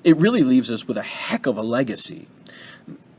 it really leaves us with a heck of a legacy.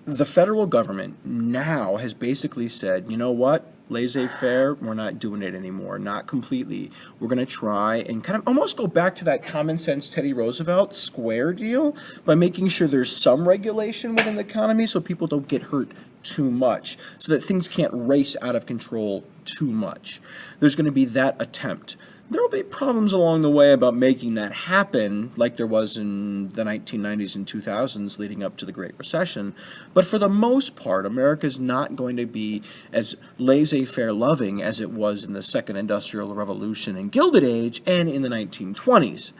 The federal government now has basically said, you know what, laissez-faire, we're not doing it anymore, not completely. We're going to try and kind of almost go back to that common sense Teddy Roosevelt square deal by making sure there's some regulation within the economy so people don't get hurt too much, so that things can't race out of control too much. There's going to be that attempt. There will be problems along the way about making that happen, like there was in the 1990s and 2000s leading up to the Great Recession. But for the most part, America's not going to be as laissez-faire loving as it was in the Second Industrial Revolution and Gilded Age and in the 1920s.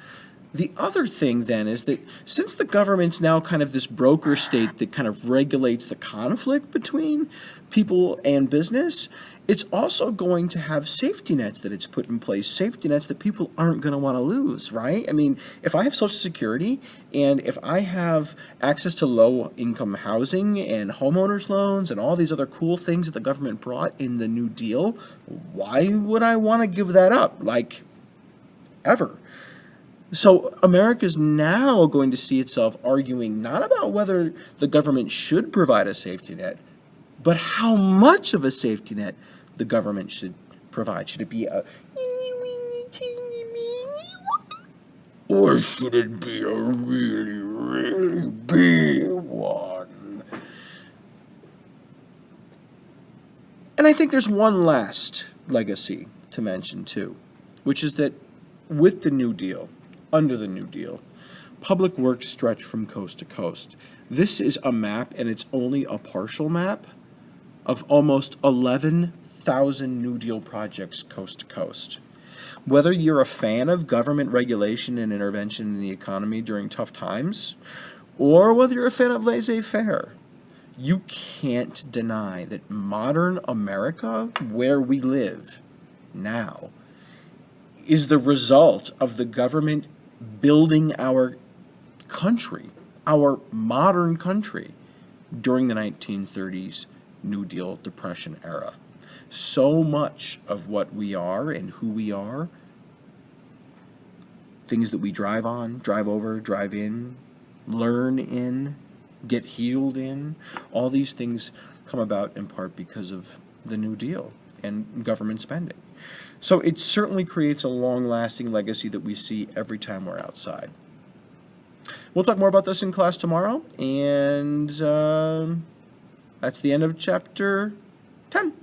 The other thing then is that since the government's now kind of this broker state that kind of regulates the conflict between people and business, it's also going to have safety nets that it's put in place, safety nets that people aren't going to want to lose, right? I mean, if I have Social Security and if I have access to low-income housing and homeowners loans and all these other cool things that the government brought in the New Deal, why would I want to give that up, like, ever? So America's now going to see itself arguing not about whether the government should provide a safety net, but how much of a safety net the government should provide. Should it be a or should it be a really, really big one? And I think there's one last legacy to mention too, which is that with the New Deal, under the New Deal, public works stretch from coast to coast. This is a map, and it's only a partial map, of almost 11,000 New Deal projects coast to coast. Whether you're a fan of government regulation and intervention in the economy during tough times, or whether you're a fan of laissez-faire, you can't deny that modern America, where we live now, is the result of the government building our country, our modern country, during the 1930s New Deal Depression era. So much of what we are and who we are, things that we drive on, drive over, drive in, learn in, get healed in, all these things come about in part because of the New Deal and government spending. So it certainly creates a long-lasting legacy that we see every time we're outside. We'll talk more about this in class tomorrow, and that's the end of chapter 10.